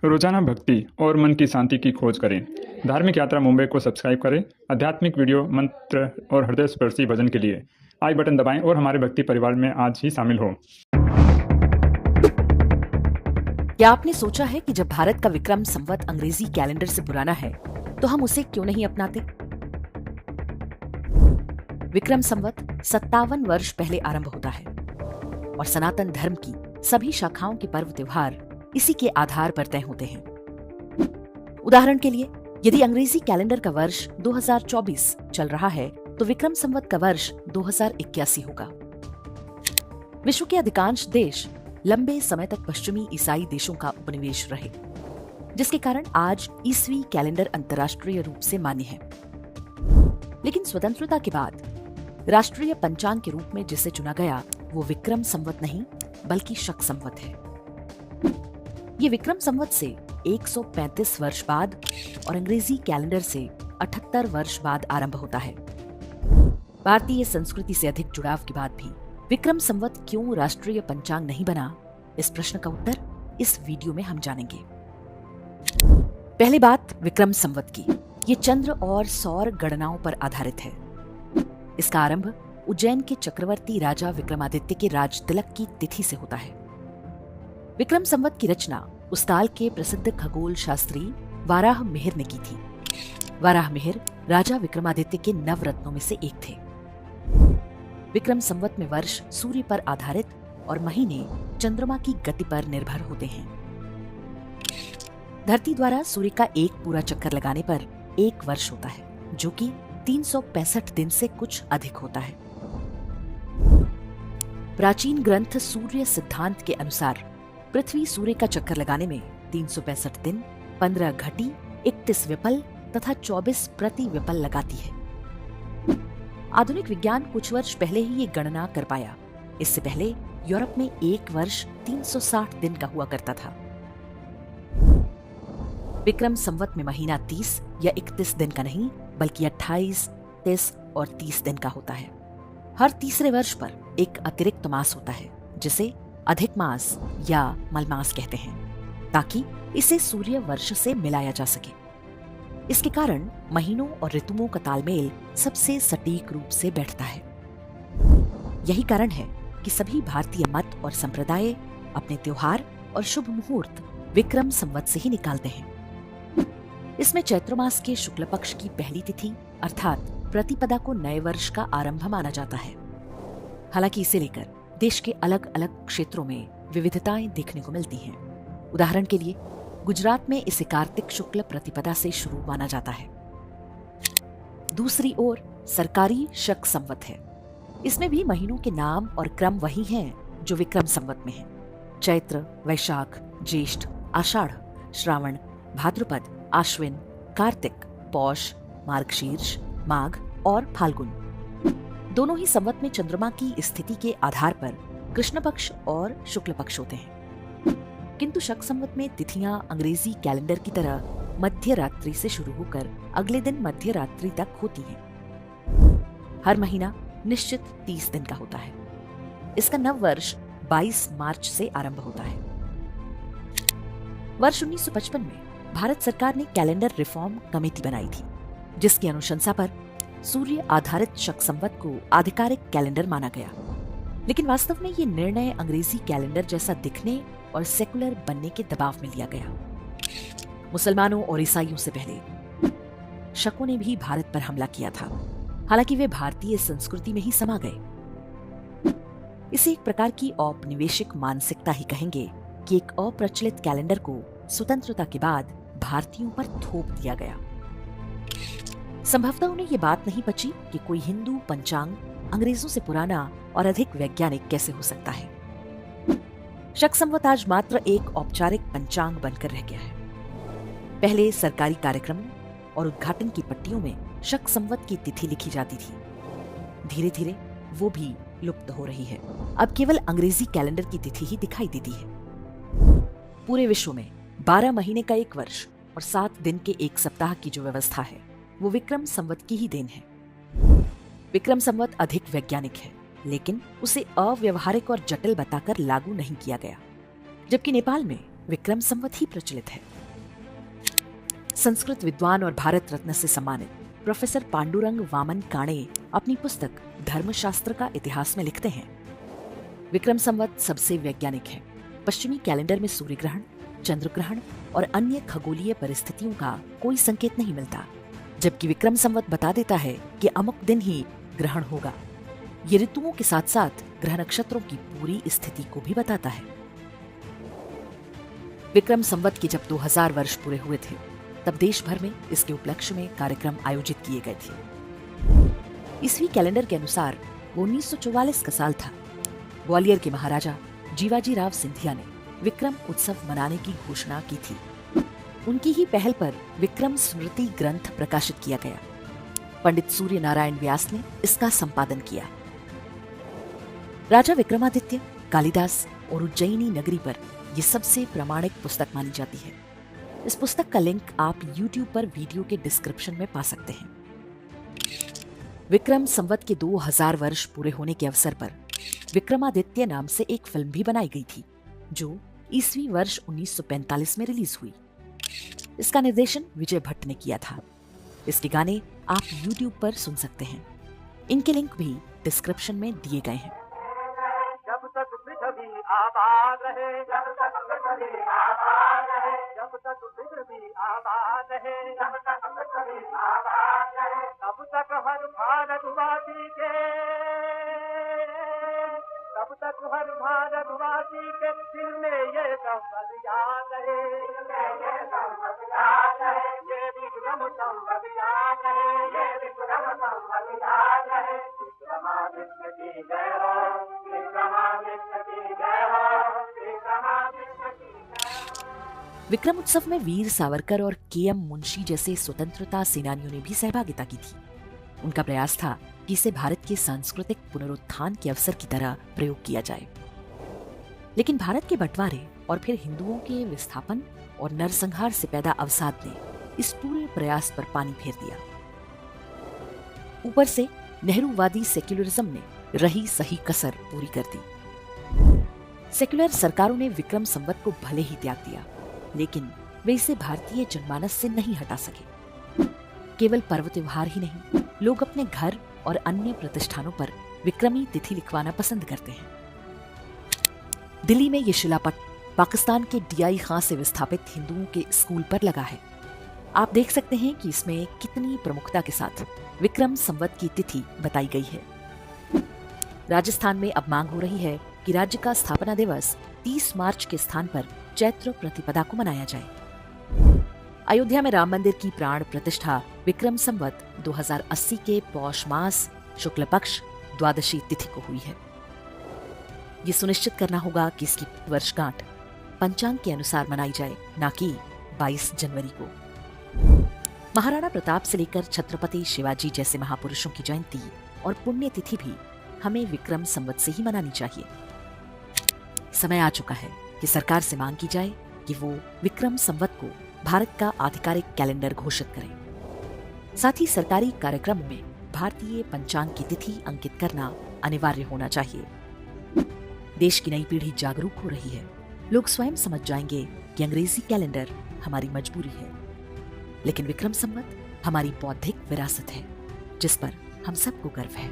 रोजाना भक्ति और मन की शांति की खोज करें। धार्मिक यात्रा मुंबई को सब्सक्राइब करें। आध्यात्मिक वीडियो, मंत्र और हृदय स्पर्शी भजन के लिए आई बटन दबाएं और हमारे भक्ति परिवार में आज ही शामिल हों। क्या आपने सोचा है कि जब भारत का विक्रम संवत अंग्रेजी कैलेंडर से पुराना है तो हम उसे क्यों नहीं अपनाते? विक्रम संवत 57 वर्ष पहले आरंभ होता है और सनातन धर्म की सभी शाखाओं के पर्व त्योहार इसी के आधार पर तय होते हैं। उदाहरण के लिए, यदि अंग्रेजी कैलेंडर का वर्ष 2024 चल रहा है तो विक्रम संवत का वर्ष 2081 होगा। विश्व के अधिकांश देश लंबे समय तक पश्चिमी ईसाई देशों का उपनिवेश रहे, जिसके कारण आज ईसवी कैलेंडर अंतर्राष्ट्रीय रूप से मान्य है। लेकिन स्वतंत्रता के बाद राष्ट्रीय पंचांग के रूप में जिसे चुना गया वो विक्रम संवत नहीं बल्कि शक संवत है। ये विक्रम संवत से 135 वर्ष बाद और अंग्रेजी कैलेंडर से 78 वर्ष बाद आरंभ होता है। भारतीय संस्कृति से अधिक जुड़ाव के बाद भी विक्रम संवत क्यों राष्ट्रीय पंचांग नहीं बना, इस प्रश्न का उत्तर इस वीडियो में हम जानेंगे। पहली बात विक्रम संवत की, ये चंद्र और सौर गणनाओं पर आधारित है। इसका आरंभ उज्जैन के चक्रवर्ती राजा विक्रमादित्य के राज तिलक की तिथि से होता है। विक्रम संवत की रचना उस काल के प्रसिद्ध खगोल शास्त्री वाराह मिहिर ने की थी। वाराह मिहिर राजा विक्रमादित्य के नवरत्नों में से एक थे। विक्रम संवत में वर्ष सूर्य पर आधारित और महीने चंद्रमा की गति पर निर्भर होते हैं। धरती द्वारा सूर्य का एक पूरा चक्कर लगाने पर एक वर्ष होता है, जो कि 365 दिन से कुछ अधिक होता है। प्राचीन ग्रंथ सूर्य सिद्धांत के अनुसार पृथ्वी सूर्य का चक्कर लगाने में 365 दिन, 15 घटी, 31 विपल तथा 24 प्रति विपल लगाती है। आधुनिक विज्ञान कुछ वर्ष पहले ही ये गणना कर पाया। इससे पहले यूरोप में एक वर्ष 360 दिन का हुआ करता था। विक्रम संवत में महीना 30 या 31 दिन का नहीं बल्कि 28, 30 और 30 दिन का होता है। हर तीसरे वर्ष पर एक अतिरिक्त मास होता है जिसे अधिक मास या मलमास कहते हैं, ताकि इसे सूर्य वर्ष से मिलाया जा सके। इसके कारण महीनों और ऋतुओं का तालमेल सबसे सटीक रूप से बैठता है। यही कारण है कि सभी भारतीय मत और संप्रदाय अपने त्योहार और शुभ मुहूर्त विक्रम संवत से ही निकालते हैं। इसमें चैत्र मास के शुक्ल पक्ष की पहली तिथि अर्थात प्रतिपदा को नए वर्ष का आरंभ माना जाता है। हालांकि इसे लेकर देश के अलग अलग क्षेत्रों में विविधताएं देखने को मिलती हैं। उदाहरण के लिए गुजरात में इसे कार्तिक शुक्ल प्रतिपदा से शुरू माना जाता है। दूसरी ओर सरकारी शक संवत है। इसमें भी महीनों के नाम और क्रम वही हैं जो विक्रम संवत में हैं। चैत्र, वैशाख, ज्येष्ठ, आषाढ़, श्रावण, भाद्रपद, आश्विन, कार्तिक, पौष, मार्गशीर्ष, माघ और फाल्गुन। दोनों ही संवत में चंद्रमा की स्थिति के आधार पर कृष्ण पक्ष और शुक्ल पक्ष होते हैं। किंतु शक संवत में तिथियां अंग्रेजी कैलेंडर की तरह मध्य रात्रि से शुरू होकर अगले दिन मध्य रात्रि तक होती हैं। हर महीना निश्चित 30 दिन का होता है। इसका नव वर्ष 22 मार्च से आरंभ होता है। वर्ष 1955 में भारत सरकार ने कैलेंडर रिफॉर्म कमेटी बनाई थी, जिसकी अनुशंसा पर सूर्य आधारित शक संवत को आधिकारिक कैलेंडर माना गया। लेकिन वास्तव में ये निर्णय अंग्रेजी कैलेंडर जैसा दिखने और सेकुलर बनने के दबाव में लिया गया। मुसलमानों और ईसाइयों से पहले शकों ने भी भारत पर हमला किया था, हालांकि वे भारतीय संस्कृति में ही समा गए। इसे एक प्रकार की औपनिवेशिक मानसिकता ही कहेंगे कि एक अप्रचलित कैलेंडर को स्वतंत्रता के बाद भारतीयों पर थोप दिया गया। संभवतः उन्हें ये बात नहीं पची कि कोई हिंदू पंचांग अंग्रेजों से पुराना और अधिक वैज्ञानिक कैसे हो सकता है। शक संवत आज मात्र एक औपचारिक पंचांग बनकर रह गया है। पहले सरकारी कार्यक्रमों और उद्घाटन की पट्टियों में शक संवत की तिथि लिखी जाती थी। धीरे धीरे वो भी लुप्त हो रही है। अब केवल अंग्रेजी कैलेंडर की तिथि ही दिखाई देती है। पूरे विश्व में 12 महीने का एक वर्ष और 7 दिन के एक सप्ताह की जो व्यवस्था है वो विक्रम संवत की ही देन है। विक्रम संवत अधिक वैज्ञानिक है, लेकिन उसे अव्यवहारिक और जटिल बताकर लागू नहीं किया गया। जबकि नेपाल में विक्रम संवत ही प्रचलित है। संस्कृत विद्वान और भारत रत्न से सम्मानित प्रोफेसर पांडुरंग वामन काणे अपनी पुस्तक धर्मशास्त्र का इतिहास में लिखते हैं, विक्रम संवत सबसे वैज्ञानिक है। पश्चिमी कैलेंडर में सूर्य ग्रहण, चंद्र ग्रहण और अन्य खगोलीय परिस्थितियों का कोई संकेत नहीं मिलता, जबकि विक्रम संवत बता देता है कि अमुक दिन ही ग्रहण होगा। ये ऋतुओं के साथ साथ ग्रह नक्षत्रों की पूरी स्थिति को भी बताता है। विक्रम संवत के जब 2000 वर्ष पूरे हुए थे, तब देश भर में इसके उपलक्ष्य में कार्यक्रम आयोजित किए गए थे। ईस्वी कैलेंडर के अनुसार वो 1944 का साल था। ग्वालियर के महाराजा जीवाजी राव सिंधिया ने विक्रम उत्सव मनाने की घोषणा की थी। उनकी ही पहल पर विक्रम स्मृति ग्रंथ प्रकाशित किया गया। पंडित सूर्य नारायण व्यास ने इसका संपादन किया। राजा विक्रमादित्य, कालिदास और उज्जैनी नगरी पर यह सबसे प्रामाणिक पुस्तक मानी जाती है। इस पुस्तक का लिंक आप YouTube पर वीडियो के डिस्क्रिप्शन में पा सकते हैं। विक्रम संवत के 2000 वर्ष पूरे होने के अवसर पर विक्रमादित्य नाम से एक फिल्म भी बनाई गई थी, जो ईस्वी वर्ष 1945 में रिलीज हुई। इसका निर्देशन विजय भट्ट ने किया था। इसके गाने आप YouTube पर सुन सकते हैं। इनके लिंक भी डिस्क्रिप्शन में दिए गए हैं। जब तक पृथ्वी आबाद रहे, जब तक पृथ्वी आबाद रहे, जब तक पृथ्वी आबाद रहे, जब तक पृथ्वी आबाद रहे, तब तक हर भारतवासी के, तब तक हर भारतवासी के दिल में ये संवत याद रहे, ये संवत याद रहे, ये विक्रम संवत याद रहे, ये विक्रम संवत याद रहे। विक्रमादित्य की जय हो, विक्रमादित्य की जय हो, विक्रमादित्य की जय हो। विक्रम उत्सव में वीर सावरकर और KM मुंशी जैसे स्वतंत्रता सेनानियों ने भी सहभागिता की थी। उनका प्रयास था कि इसे भारत के सांस्कृतिक पुनरुत्थान के अवसर की तरह प्रयोग किया जाए। लेकिन भारत के बंटवारे और फिर हिंदुओं के विस्थापन और नरसंहार से पैदा अवसाद ने इस पूरे प्रयास पर पानी फेर दिया। ऊपर से नेहरूवादी सेक्युलरिज्म ने रही सही कसर पूरी कर दी। सेक्युलर सरकारों ने विक्रम संवत को भले ही त्याग दिया, लेकिन वे इसे भारतीय जनमानस से नहीं हटा सके। केवल पर्व त्योहार ही नहीं, लोग अपने घर और अन्य प्रतिष्ठानों पर विक्रमी तिथि लिखवाना पसंद करते हैं। दिल्ली में ये शिलापट पाकिस्तान के DI खां से विस्थापित हिंदुओं के स्कूल पर लगा है। आप देख सकते हैं कि इसमें कितनी प्रमुखता के साथ विक्रम संवत की तिथि बताई गई है। राजस्थान में अब मांग हो रही है कि राज्य का स्थापना दिवस 30 मार्च के स्थान पर चैत्र प्रतिपदा को मनाया जाए। अयोध्या में राम मंदिर की प्राण प्रतिष्ठा विक्रम संवत 2080 के पौष मास शुक्ल पक्ष द्वादशी तिथि को हुई है। ये सुनिश्चित करना होगा कि इसकी वर्षगांठ पंचांग के अनुसार मनाई जाए, न कि 22 जनवरी को। महाराणा प्रताप से लेकर छत्रपति शिवाजी जैसे महापुरुषों की जयंती और पुण्यतिथि भी हमें विक्रम संवत से ही मनानी चाहिए। समय आ चुका है कि सरकार से मांग की जाए कि वो विक्रम संवत को भारत का आधिकारिक कैलेंडर घोषित करें। साथ ही सरकारी कार्यक्रम में भारतीय पंचांग की तिथि अंकित करना अनिवार्य होना चाहिए। देश की नई पीढ़ी जागरूक हो रही है। लोग स्वयं समझ जाएंगे कि अंग्रेजी कैलेंडर हमारी मजबूरी है, लेकिन विक्रम संवत हमारी बौद्धिक विरासत है, जिस पर हम सबको गर्व है।